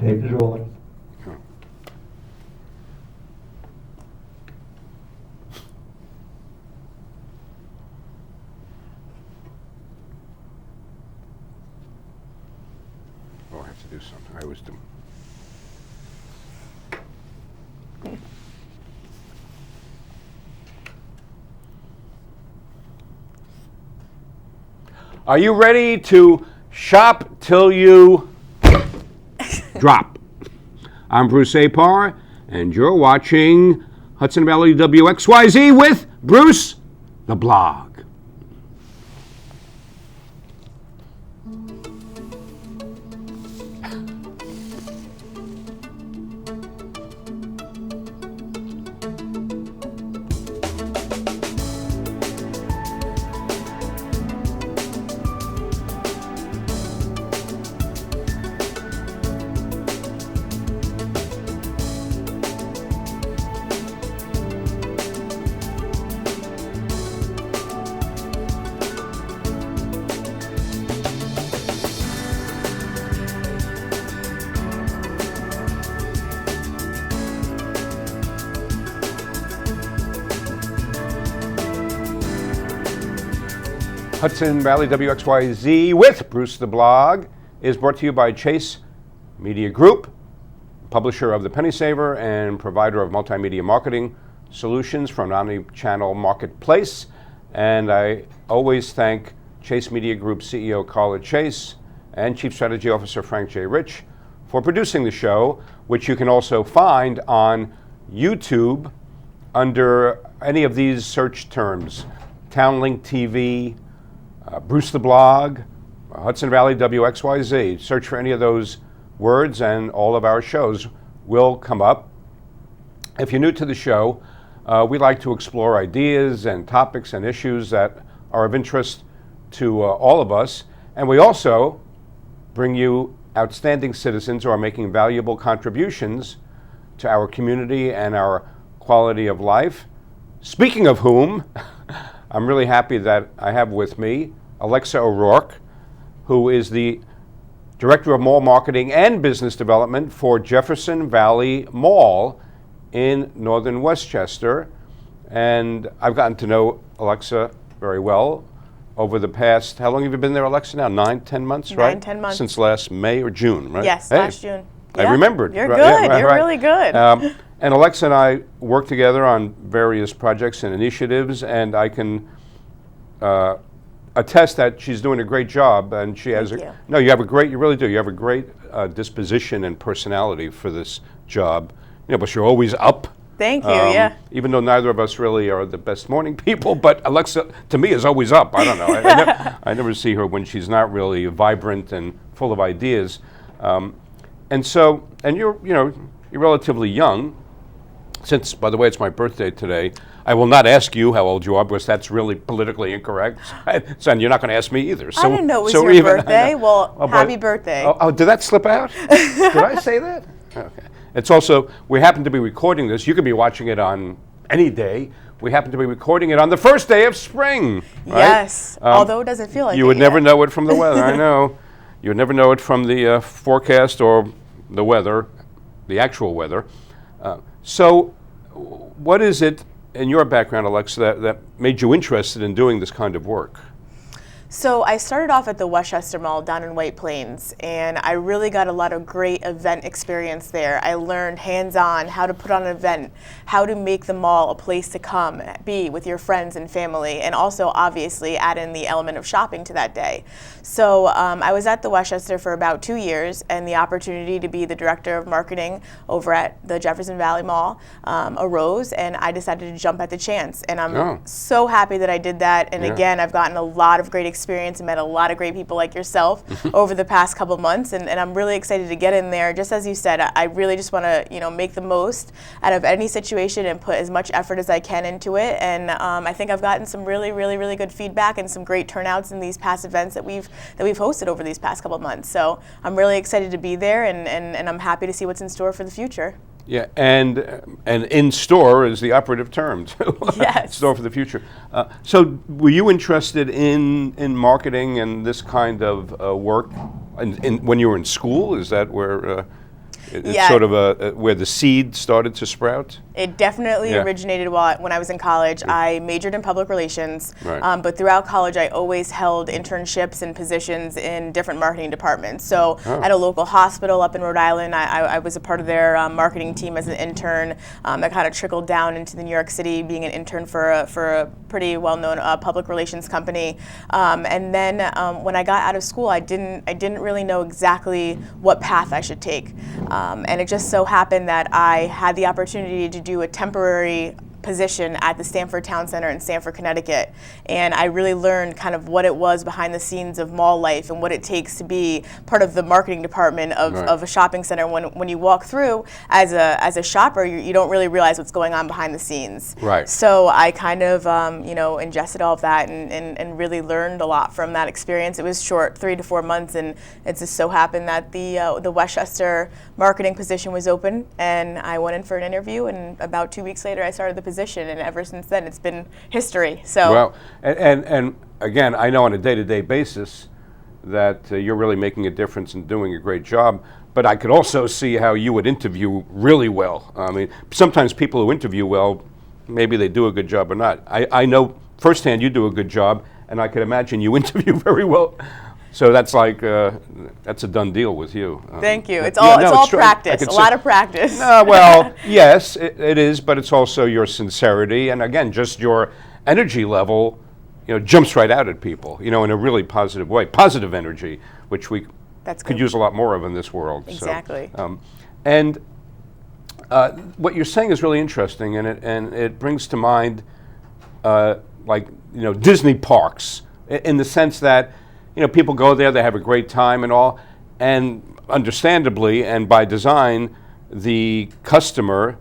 Paper's rolling. Oh, I have to do something. I always do. Are you ready to shop till you drop? I'm Bruce Apar, and you're watching Hudson Valley WXYZ with Bruce the Blog. Hudson Valley WXYZ with Bruce the Blog is brought to you by Chase Media Group, publisher of The Penny Saver and provider of multimedia marketing solutions from an omni-channel marketplace. And I always thank Chase Media Group CEO Carla Chase and Chief Strategy Officer Frank J. Rich for producing the show, which you can also find on YouTube under any of these search terms: Townlink TV, Bruce the Blog, Hudson Valley WXYZ. Search for any of those words and all of our shows will come up. If you're new to the show, we like to explore ideas and topics and issues that are of interest to all of us. And we also bring you outstanding citizens who are making valuable contributions to our community and our quality of life. Speaking of whom, I'm really happy that I have with me Alexa O'Rourke, who is the Director of Mall Marketing and Business Development for Jefferson Valley Mall in northern Westchester. And I've gotten to know Alexa very well over the past, how long have you been there, Alexa, now? 9-10 months, right? 9-10 months. Since last May or June, right? Yes, last June. I remembered. You're right, good. yeah, right, You're right. really good. And Alexa and I work together on various projects and initiatives, and I can attest that she's doing a great job. And she has Thank you. No, you have a great, you really do. You have a great disposition and personality for this job. You know, but you're always up. Thank you. Yeah. Even though neither of us really are the best morning people, but Alexa, to me, is always up. I don't know. I never see her when she's not really vibrant and full of ideas. And so, and you're relatively young. Since, by the way, it's my birthday today, I will not ask you how old you are because that's really politically incorrect. So, and you're not going to ask me either. So, I didn't know it was your birthday. Well, happy birthday. Oh, did that slip out? Did I say that? Okay. It's also, we happen to be recording this. You could be watching it on any day. We happen to be recording it on the first day of spring. Right? Yes, although it doesn't feel like it. You would yet. never know it from the weather, I know. You would never know it from the forecast or the weather, the actual weather. So what is it in your background, Alexa, that made you interested in doing this kind of work? So I started off at the Westchester Mall down in White Plains, and I really got a lot of great event experience there. I learned hands-on how to put on an event, how to make the mall a place to come, be with your friends and family, and also obviously add in the element of shopping to that day. So I was at the Westchester for about 2 years, and the opportunity to be the director of marketing over at the Jefferson Valley Mall arose, and I decided to jump at the chance. And I'm so happy that I did that. And again, I've gotten a lot of great experience and met a lot of great people like yourself over the past couple months, and I'm really excited to get in there. Just as you said, I really just want to make the most out of any situation and put as much effort as I can into it. And I think I've gotten some really good feedback and some great turnouts in these past events that we've hosted over these past couple months. So I'm really excited to be there, and I'm happy to see what's in store for the future. Yeah, and in store is the operative term too. Yes. Store for the future. So were you interested in marketing and this kind of work when you were in school? Is that where? It's Yeah. sort of where the seed started to sprout? It definitely Yeah. originated when I was in college. I majored in public relations, Right. but throughout college I always held internships and positions in different marketing departments. So at a local hospital up in Rhode Island, I was a part of their marketing team as an intern. That kind of trickled down into the New York City, being an intern for a pretty well-known public relations company. And then when I got out of school, I didn't really know exactly what path I should take. And it just so happened that I had the opportunity to do a temporary position at the Stanford Town Center in Stamford, Connecticut, and I really learned kind of what it was behind the scenes of mall life and what it takes to be part of the marketing department of a shopping center. When you walk through as a shopper, you don't really realize what's going on behind the scenes. Right. So I kind of ingested all of that and really learned a lot from that experience. It was short, 3 to 4 months, and it just so happened that the Westchester marketing position was open, and I went in for an interview, and about 2 weeks later I started the position, and ever since then it's been history. So Well, and again, I know on a day-to-day basis that you're really making a difference and doing a great job, but I could also see how you would interview really well. I mean, sometimes people who interview well, maybe they do a good job or not. I know firsthand you do a good job, and I could imagine you interview very well. So that's like that's a done deal with you. thank you. It's yeah, all no, it's all true. practice, a lot of practice. Well, yes, it is, but it's also your sincerity, and again, just your energy level, jumps right out at people, in a really positive way. Positive energy, which we That's could good. use a lot more of in this world. Exactly. So, and what you're saying is really interesting, and it brings to mind, Disney parks, in the sense that, people go there, they have a great time and all, and understandably and by design, the consumer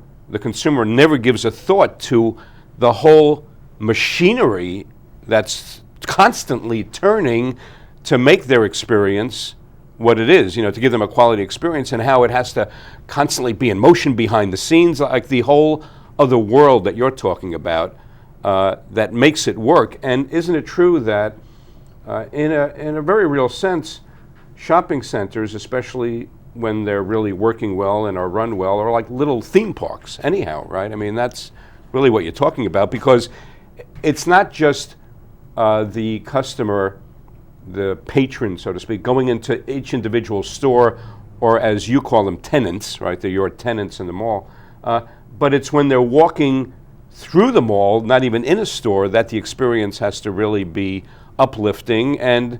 never gives a thought to the whole machinery that's constantly turning to make their experience what it is, to give them a quality experience, and how it has to constantly be in motion behind the scenes, like the whole other world that you're talking about, that makes it work. And isn't it true that in a very real sense, shopping centers, especially when they're really working well and are run well, are like little theme parks anyhow, right? I mean, that's really what you're talking about, because it's not just the customer, the patron, so to speak, going into each individual store, or as you call them, tenants, right? They're your tenants in the mall. But it's when they're walking through the mall, not even in a store, that the experience has to really be uplifting, and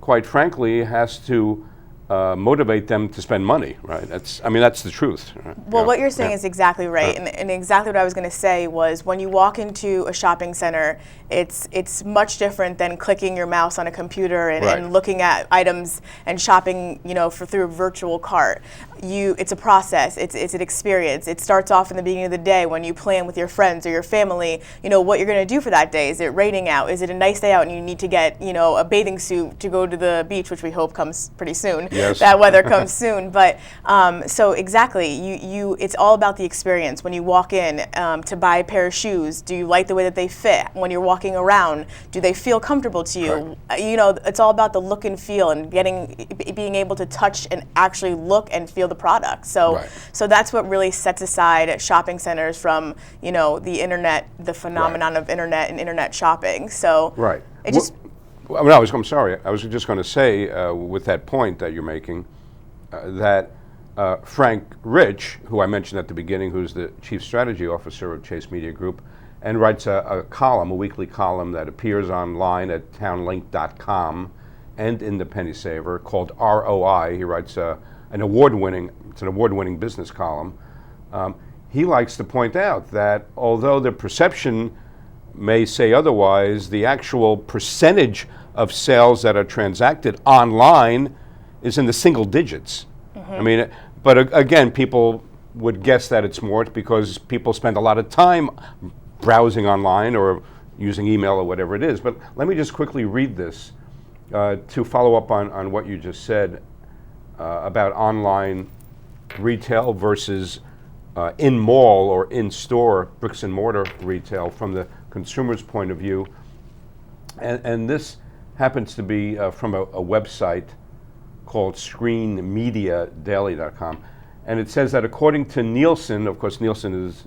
quite frankly has to motivate them to spend money, right? That's the truth. Right? Well, what you're saying is exactly right, and exactly what I was going to say was, when you walk into a shopping center, it's much different than clicking your mouse on a computer and looking at items and shopping, through a virtual cart. It's a process. It's an experience. It starts off in the beginning of the day when you plan with your friends or your family, what you're going to do for that day. Is it raining out? Is it a nice day out and you need to get, a bathing suit to go to the beach, which we hope comes pretty soon. Yes. That weather comes soon. But so exactly, it's all about the experience. When you walk in to buy a pair of shoes, do you like the way that they fit? When you're walking around, do they feel comfortable to you? Right. It's all about the look and feel, and being able to touch and actually look and feel the product. So that's what really sets aside shopping centers from the internet, the phenomenon of internet and internet shopping. So it just. I'm sorry. I was just going to say, with that point that you're making, that Frank Rich, who I mentioned at the beginning, who's the Chief Strategy Officer of Chase Media Group, and writes a weekly column that appears online at townlink.com and in the Penny Saver, called ROI. He writes an award-winning business column. He likes to point out that although the perception may say otherwise, the actual percentage of sales that are transacted online is in the single digits. Mm-hmm. I mean, but again, people would guess that it's more because people spend a lot of time browsing online or using email or whatever it is. But let me just quickly read this to follow up on what you just said about online retail versus in-mall or in-store bricks and mortar retail from the consumer's point of view. And this happens to be from a website called screenmediadaily.com. And it says that according to Nielsen, of course Nielsen is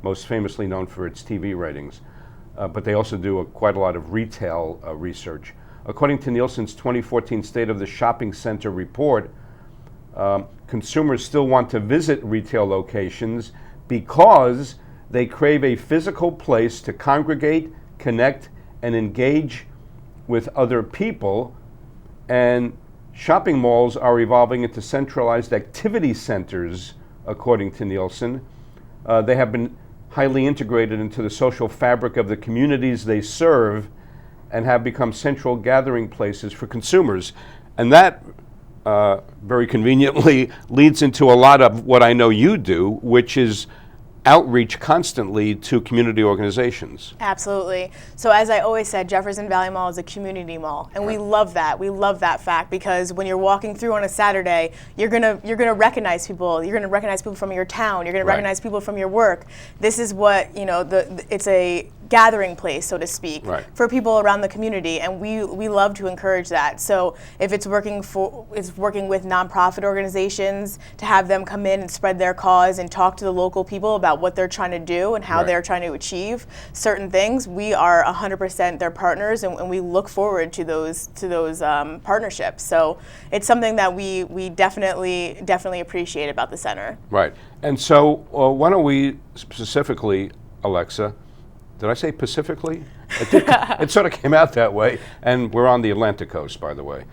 most famously known for its TV ratings, but they also do quite a lot of retail research. According to Nielsen's 2014 State of the Shopping Center report, consumers still want to visit retail locations because they crave a physical place to congregate, connect, and engage with other people. And shopping malls are evolving into centralized activity centers, according to Nielsen. They have been highly integrated into the social fabric of the communities they serve and have become central gathering places for consumers. And that very conveniently leads into a lot of what I know you do, which is outreach constantly to community organizations. Absolutely. So as I always said, Jefferson Valley Mall is a community mall, and we love that. We love that fact because when you're walking through on a Saturday, you're gonna recognize people. You're gonna recognize people from your town. You're gonna recognize people from your work. This is what it's a gathering place, so to speak, for people around the community, and we love to encourage that. So if it's working with nonprofit organizations to have them come in and spread their cause and talk to the local people about what they're trying to do and how they're trying to achieve certain things, we are 100% their partners, and we look forward to those partnerships. So it's something that we definitely appreciate about the center. Right. And so why don't we specifically, Alexa, did I say Pacifically? It sort of came out that way, and we're on the Atlantic coast, by the way.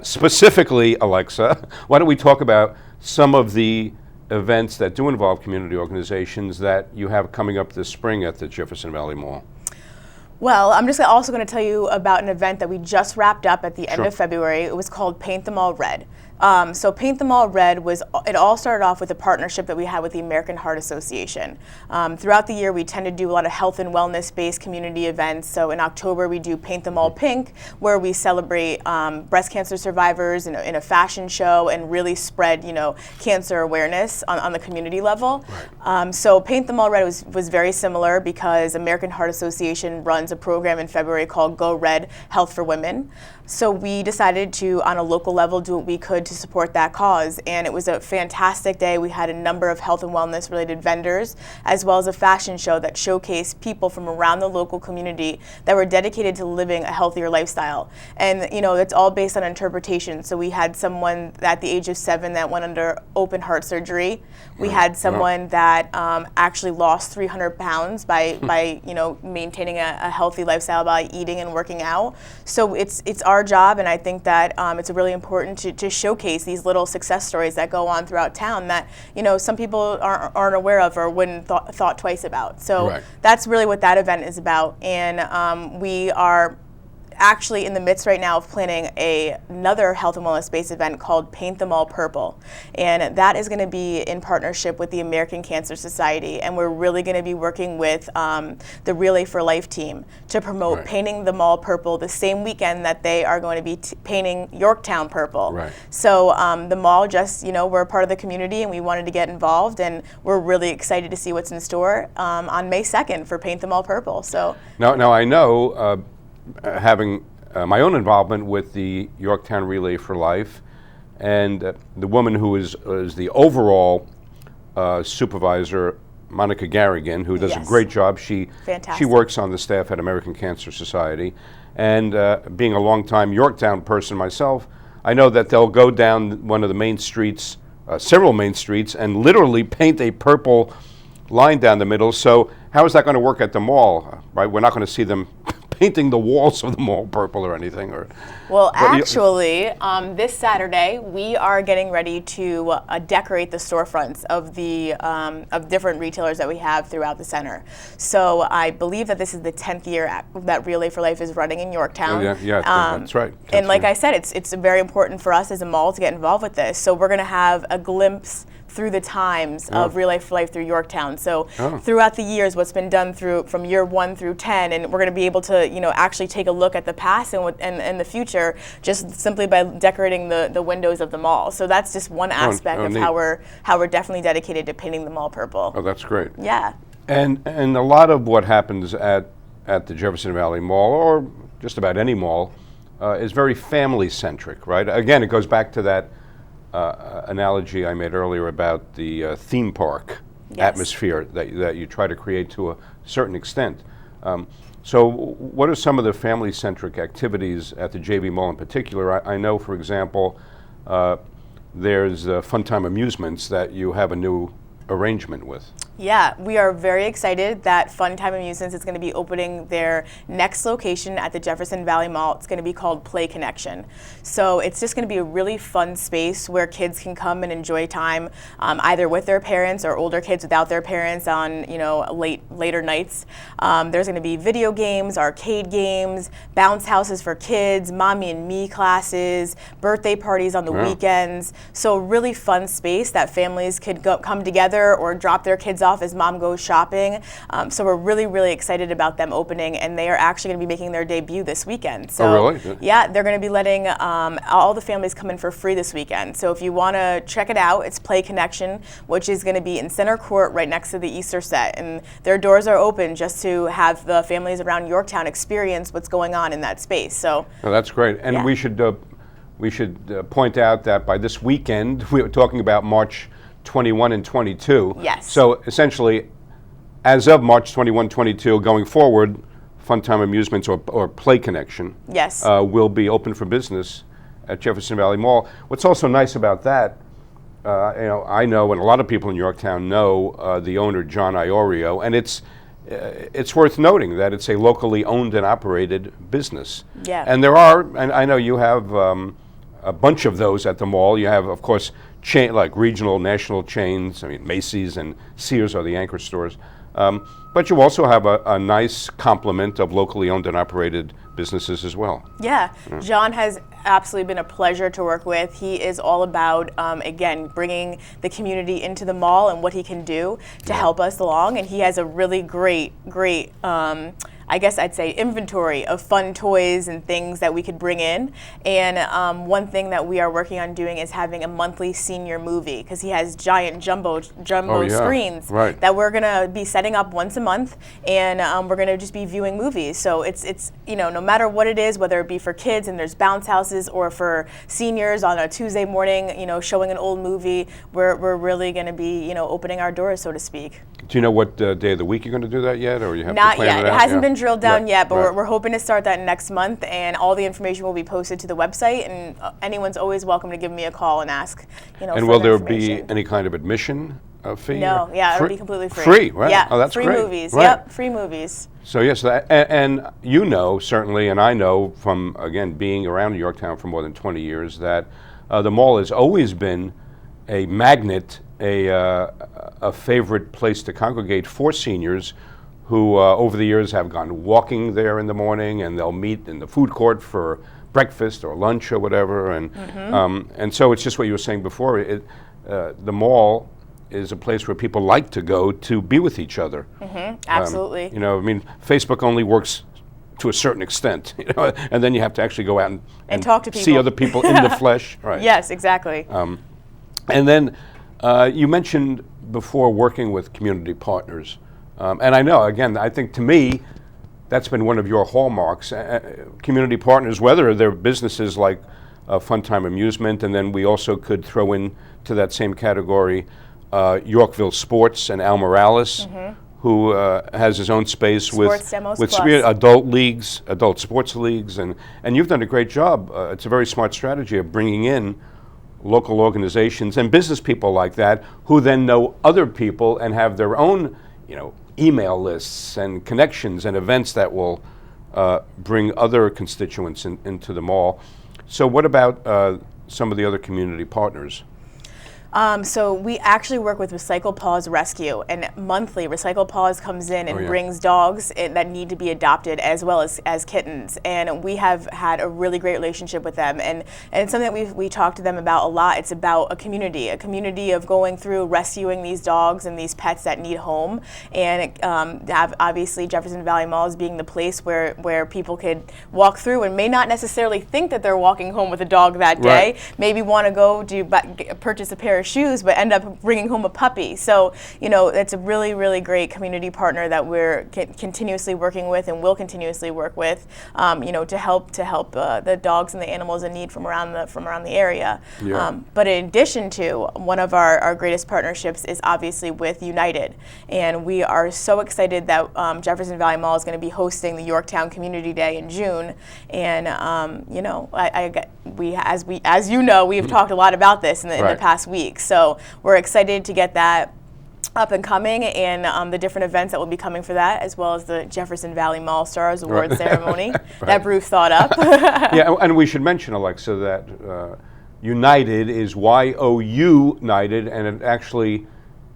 Specifically, Alexa, why don't we talk about some of the events that do involve community organizations that you have coming up this spring at the Jefferson Valley Mall? Well, I'm just also going to tell you about an event that we just wrapped up at the end of February. It was called Paint the Mall Red. So Paint the Mall Red it all started off with a partnership that we had with the American Heart Association. Throughout the year, we tend to do a lot of health and wellness-based community events. So in October, we do Paint the Mall Pink, where we celebrate breast cancer survivors in a fashion show and really spread, cancer awareness on the community level. So Paint the Mall Red was very similar because American Heart Association runs a program in February called Go Red Health for Women. So we decided to, on a local level, do what we could to support that cause. And it was a fantastic day. We had a number of health and wellness related vendors, as well as a fashion show that showcased people from around the local community that were dedicated to living a healthier lifestyle. And it's all based on interpretation. So we had someone at the age of 7 that went under open heart surgery. We had someone that actually lost 300 pounds by maintaining a healthy lifestyle by eating and working out. So it's our job, and I think that it's really important to showcase these little success stories that go on throughout town that some people aren't aware of or wouldn't thought twice about. So that's really what that event is about, and we are actually in the midst right now of planning another health and wellness based event called Paint the Mall Purple, and that is going to be in partnership with the American Cancer Society, and we're really going to be working with the Relay for Life team to promote painting the mall purple the same weekend that they are going to be painting Yorktown purple. So the mall we're a part of the community and we wanted to get involved, and we're really excited to see what's in store on May 2nd for Paint the Mall Purple. So now I know having my own involvement with the Yorktown Relay for Life, and the woman who is the overall supervisor, Monica Garrigan, who does a great job. She works on the staff at American Cancer Society, and being a longtime Yorktown person myself, I know that they'll go down one of the main streets, several main streets, and literally paint a purple line down the middle. So how is that going to work at the mall? Right, we're not going to see them painting the walls of the mall purple or anything, or? Well, actually, this Saturday we are getting ready to decorate the storefronts of the of different retailers that we have throughout the center. So I believe that this is the 10th year that Relay for Life is running in Yorktown. That's right. And like I said, it's very important for us as a mall to get involved with this. So we're going to have a glimpse through the times of Relay for Life through Yorktown. So throughout the years, what's been done from year 1 through 10, and we're going to be able to actually take a look at the past and the future just simply by decorating the windows of the mall. So that's just one aspect of how we're definitely dedicated to painting the mall purple. Oh, that's great. Yeah. And a lot of what happens at the Jefferson Valley Mall, or just about any mall, is very family centric, right? Again, it goes back to that analogy I made earlier about the theme park atmosphere that you try to create to a certain extent. So what are some of the family-centric activities at the JV Mall in particular? I know, for example, there's Fun Time Amusements that you have a new arrangement with. Yeah, we are very excited that Fun Time Amusements is going to be opening their next location at the Jefferson Valley Mall. It's going to be called Play Connection. So it's just going to be a really fun space where kids can come and enjoy time, either with their parents or older kids without their parents on later nights. There's going to be video games, arcade games, bounce houses for kids, mommy and me classes, birthday parties on the weekends. So a really fun space that families could come together or drop their kids off as mom goes shopping. So we're really, really excited about them opening, and they are actually going to be making their debut this weekend. So, oh, really? Yeah, they're going to be letting all the families come in for free this weekend. So if you want to check it out, it's Play Connection, which is going to be in Center Court right next to the Easter set. And their doors are open just to have the families around Yorktown experience what's going on in that space. So that's great. And we should point out that by this weekend, we were talking about March 21 and 22. Yes. So essentially, as of March 21, 22, going forward, Fun Time Amusements or Play Connection will be open for business at Jefferson Valley Mall. What's also nice about that, I know, and a lot of people in Yorktown know the owner, John Iorio, and it's worth noting that it's a locally owned and operated business. Yeah. And there are, and I know you have a bunch of those at the mall. You have, of course, like regional, national chains. I mean, Macy's and Sears are the anchor stores. But you also have a nice complement of locally owned and operated businesses as well. Yeah, John has absolutely been a pleasure to work with. He is all about, again, bringing the community into the mall and what he can do to help us along. And he has a really great I guess I'd say inventory of fun toys and things that we could bring in. And one thing that we are working on doing is having a monthly senior movie, because he has giant jumbo screens that we're gonna be setting up once a month, and we're gonna just be viewing movies. So it's no matter what it is, whether it be for kids and there's bounce houses, or for seniors on a Tuesday morning, showing an old movie, we're really gonna be opening our doors, so to speak. Do you know what day of the week you're going to do that yet, or you have Not to plan yet. it out? It hasn't been drilled down yet, but right. we're hoping to start that next month, and all the information will be posted to the website, and anyone's always welcome to give me a call and ask, And will there be any kind of admission fee? No, it'll be completely free. Free, right? Yeah, oh, that's free great. movies. Right. Yep, free movies. So yes, and certainly, and I know from, again, being around Yorktown for more than 20 years, that the mall has always been a magnet, a favorite place to congregate for seniors who over the years have gone walking there in the morning, and they'll meet in the food court for breakfast or lunch or whatever. And so it's just what you were saying before. The mall is a place where people like to go to be with each other. Absolutely. Facebook only works to a certain extent, and then you have to actually go out and talk to people, see other people in the flesh. Right. Yes, exactly. And then you mentioned before working with community partners. And I know, again, I think to me, that's been one of your hallmarks. Community partners, whether they're businesses like Fun Time Amusement, and then we also could throw in to that same category Yorkville Sports and Al Morales, who has his own space with adult leagues, adult sports leagues, and you've done a great job. It's a very smart strategy of bringing in local organizations and business people like that, who then know other people and have their own, email lists and connections and events that will bring other constituents into the mall. So what about some of the other community partners? So we actually work with Recycle Paws Rescue, and monthly Recycle Paws comes in and brings dogs that need to be adopted, as well as kittens. And we have had a really great relationship with them, and it's something that we talk to them about a lot. It's about a community of going through rescuing these dogs and these pets that need home. And obviously Jefferson Valley Mall is being the place where people could walk through and may not necessarily think that they're walking home with a dog that day. Maybe want to go purchase a pair pair of shoes, but end up bringing home a puppy. So, you know, it's a really, really great community partner that we're continuously working with and will continuously work with, you know, to help the dogs and the animals in need from around the area. Yeah. But in addition to, one of our greatest partnerships is obviously with United, and we are so excited that Jefferson Valley Mall is going to be hosting the Yorktown Community Day in June. And you know, as you know, we've talked a lot about this in the past week. So we're excited to get that up and coming, and the different events that will be coming for that, as well as the Jefferson Valley Mall Stars Award ceremony that Bruce thought up. Yeah, and we should mention, Alexa, that United is Y-O-U-Nited, and it actually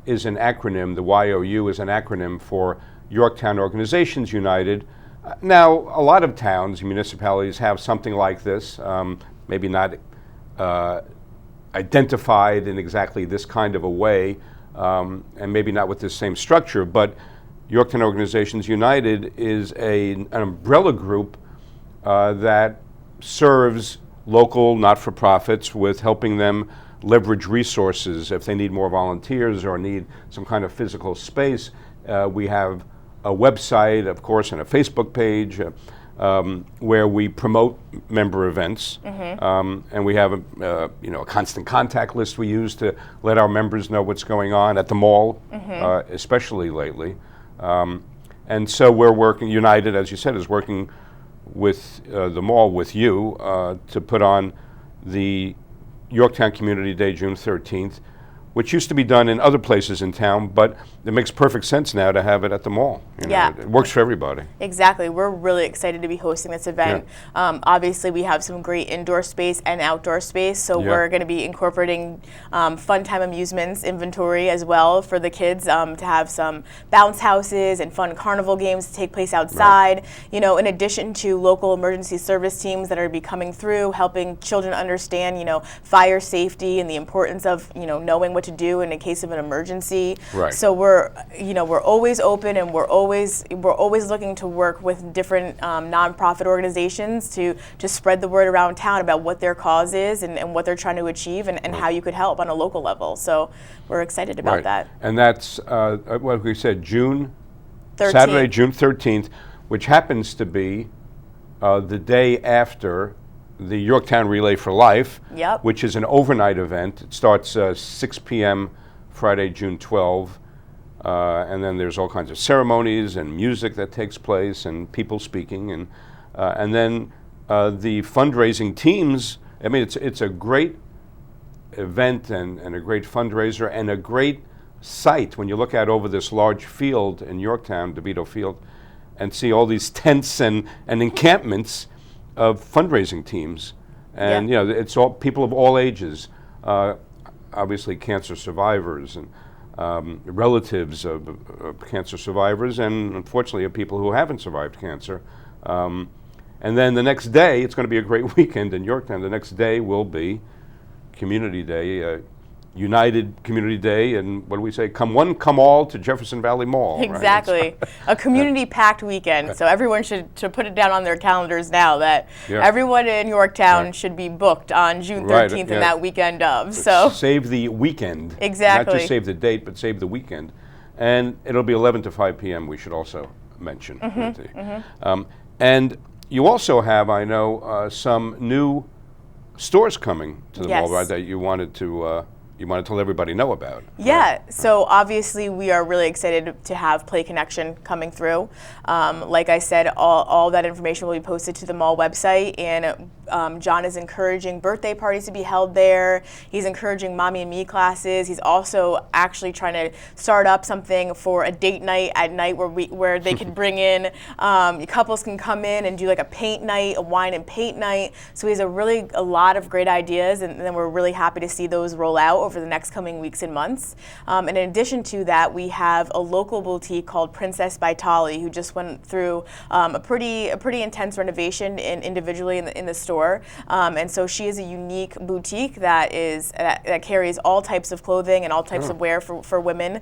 is an acronym. The Y-O-U is an acronym for Yorktown Organizations United. Now, a lot of towns, municipalities have something like this, maybe not identified in exactly this kind of a way, and maybe not with the same structure, but Yorktown Organizations United is an umbrella group that serves local not-for-profits with helping them leverage resources. If they need more volunteers or need some kind of physical space, we have a website, of course, and a Facebook page where we promote member events, and we have a constant contact list we use to let our members know what's going on at the mall, especially lately. And so we're working. United, as you said, is working with the mall with you to put on the Yorktown Community Day, June 13th, which used to be done in other places in town, but it makes perfect sense now to have it at the mall. You know, yeah. It works for everybody. Exactly. We're really excited to be hosting this event. Yeah. Obviously, we have some great indoor space and outdoor space, so we're going to be incorporating fun time amusements inventory as well for the kids to have some bounce houses and fun carnival games to take place outside. You know, in addition to local emergency service teams that are be coming through, helping children understand, you know, fire safety and the importance of, you know, knowing what to do in a case of an emergency. Right. So we're always open, and we're always looking to work with different nonprofit organizations to spread the word around town about what their cause is and what they're trying to achieve, and how you could help on a local level. So we're excited about that. And that's what we said, June 13th. Saturday, June 13th, which happens to be the day after the Yorktown Relay for Life, which is an overnight event. It starts 6 p.m. Friday, June 12th. And then there's all kinds of ceremonies and music that takes place and people speaking, and then the fundraising teams. I mean, it's a great event and a great fundraiser and a great site when you look out over this large field in Yorktown, DeVito Field, and see all these tents and encampments of fundraising teams. And you know, it's all people of all ages, obviously cancer survivors and relatives of cancer survivors, and unfortunately of people who haven't survived cancer. And then the next day, it's going to be a great weekend in Yorktown. The next day will be Community Day, United Community Day, and what do we say? Come one, come all to Jefferson Valley Mall. Exactly. Right? A community-packed weekend, so everyone should put it down on their calendars now that everyone in Yorktown should be booked on June 13th and that weekend of. So save the weekend. Exactly. Not just save the date, but save the weekend. And it'll be 11 to 5 p.m., we should also mention. And you also have, I know, some new stores coming to the mall, right, that you wanted to let everybody know about. Yeah, so obviously we are really excited to have Play Connection coming through. Like I said, all that information will be posted to the mall website, and John is encouraging birthday parties to be held there. He's encouraging Mommy and Me classes. He's also actually trying to start up something for a date night at night where they can bring in, couples can come in and do like a paint night, a wine and paint night. So he has a lot of great ideas, and then we're really happy to see those roll out over the next coming weeks and months. And in addition to that, we have a local boutique called Princess by Tolly, who just went through a pretty intense renovation individually in the store. store. And so she is a unique boutique that carries all types of clothing and all types of wear for women,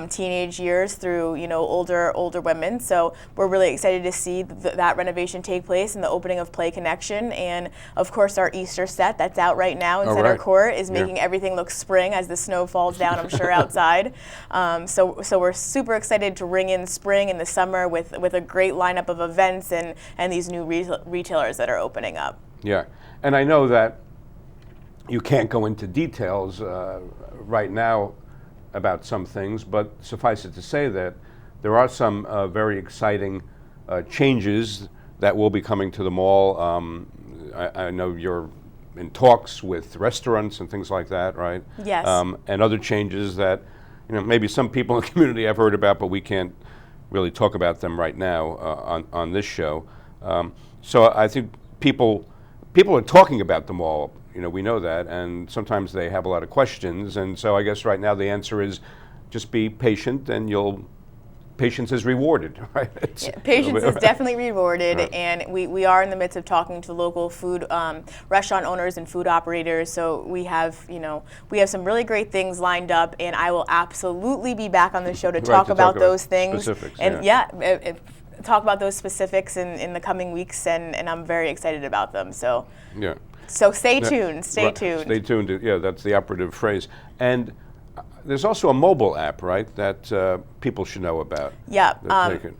teenage years through older women. So we're really excited to see that renovation take place and the opening of Play Connection, and of course our Easter set that's out right now in center court is making everything look spring as the snow falls down, I'm sure, outside. So we're super excited to ring in spring in the summer with a great lineup of events and these new retailers that are opening up. Yeah, and I know that you can't go into details right now about some things, but suffice it to say that there are some very exciting changes that will be coming to the mall. I know you're in talks with restaurants and things like that, right? Yes. And other changes that maybe some people in the community have heard about, but we can't really talk about them right now on this show. So I think people are talking about the mall. We know that, and sometimes they have a lot of questions. And so I guess right now the answer is just be patient, and patience is rewarded, right? Patience is definitely rewarded, and we are in the midst of talking to local food restaurant owners and food operators. So we have some really great things lined up, and I will absolutely be back on the show to talk about those things. Specifics, and talk about those specifics in the coming weeks, and I'm very excited about them. So yeah. So stay tuned. Stay tuned. Stay tuned. Yeah, that's the operative phrase. And there's also a mobile app, right, that people should know about. Yeah.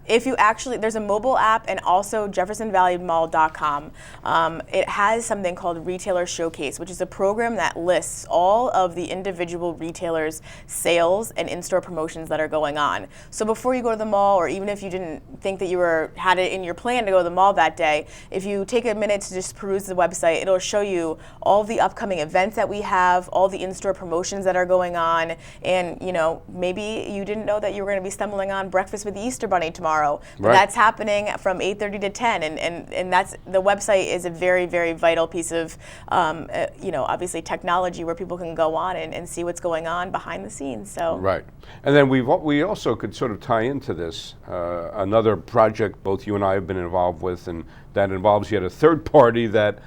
If you there's a mobile app, and also JeffersonValleyMall.com. It has something called Retailer Showcase, which is a program that lists all of the individual retailers' sales and in-store promotions that are going on. So before you go to the mall, or even if you didn't think that you had it in your plan to go to the mall that day, if you take a minute to just peruse the website, it'll show you all of the upcoming events that we have, all the in-store promotions that are going on. And maybe you didn't know that you were going to be stumbling on Breakfast with the Easter Bunny tomorrow, but that's happening from 8:30 to 10, and that's the website is a very, very vital piece of obviously technology where people can go on and see what's going on behind the scenes. So right, and then we also could sort of tie into this another project both you and I have been involved with, and that involves yet a third party that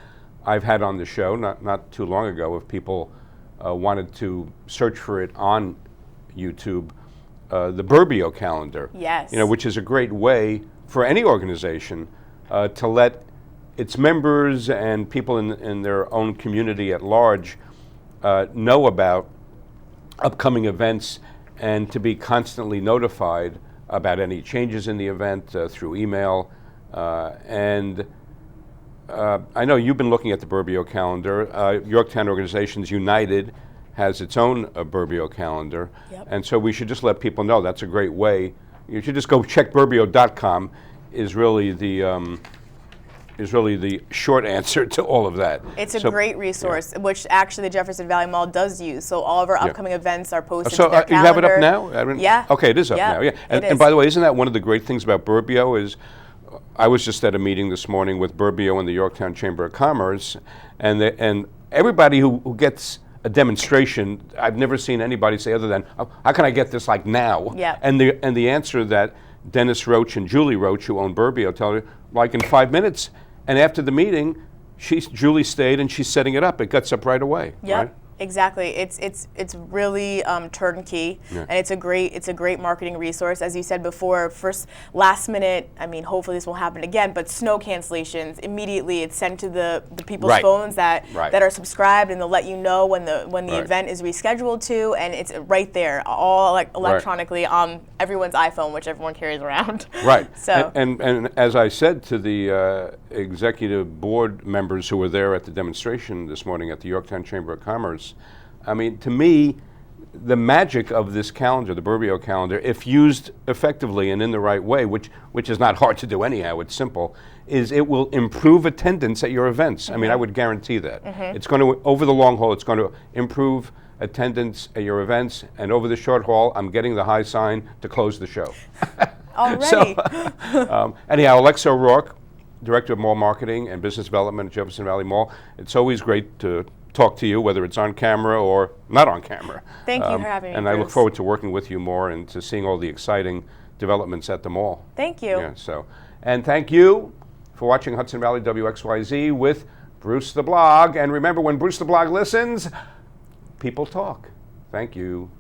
I've had on the show not too long ago. If people wanted to search for it on YouTube, the Burbio calendar. Yes. Which is a great way for any organization to let its members and people in their own community at large know about upcoming events, and to be constantly notified about any changes in the event through email. And I know you've been looking at the Burbio calendar. Yorktown Organizations United has its own Burbio calendar, and so we should just let people know that's a great way. You should just go check Burbio.com. Is really the short answer to all of that. It's a great resource, which actually the Jefferson Valley Mall does use. So all of our upcoming events are posted to their calendar. You have it up now? Yeah. Okay, it is up now. Yeah. And by the way, isn't that one of the great things about Burbio is? I was just at a meeting this morning with Burbio and the Yorktown Chamber of Commerce, and everybody who gets a demonstration, I've never seen anybody say other than, how can I get this like now? Yeah. And the answer that Dennis Roach and Julie Roach, who own Burbio, tell her, like in 5 minutes. And after the meeting, Julie stayed and she's setting it up. It gets up right away. Yep. Right? Exactly. It's really turnkey, and it's a great marketing resource. As you said before, first last minute. I mean, hopefully this won't happen again. But snow cancellations, immediately it's sent to the people's phones that are subscribed, and they'll let you know when the event is rescheduled to, and it's right there, all electronically on everyone's iPhone, which everyone carries around. Right. So and as I said to the executive board members who were there at the demonstration this morning at the Yorktown Chamber of Commerce, I mean, to me, the magic of this calendar, the Burbio calendar, if used effectively and in the right way, which is not hard to do anyhow, it's simple, is it will improve attendance at your events. I mean, I would guarantee that. It's going to, over the long haul, it's going to improve attendance at your events, and over the short haul, I'm getting the high sign to close the show. Already. Anyhow, Alexa O'Rourke, Director of Mall Marketing and Business Development at Jefferson Valley Mall. It's always great to talk to you, whether it's on camera or not on camera. Thank you for having me, and Bruce. I look forward to working with you more and to seeing all the exciting developments at the mall. Thank you. Yeah, and thank you for watching Hudson Valley WXYZ with Bruce the Blog. And remember, when Bruce the Blog listens, people talk. Thank you.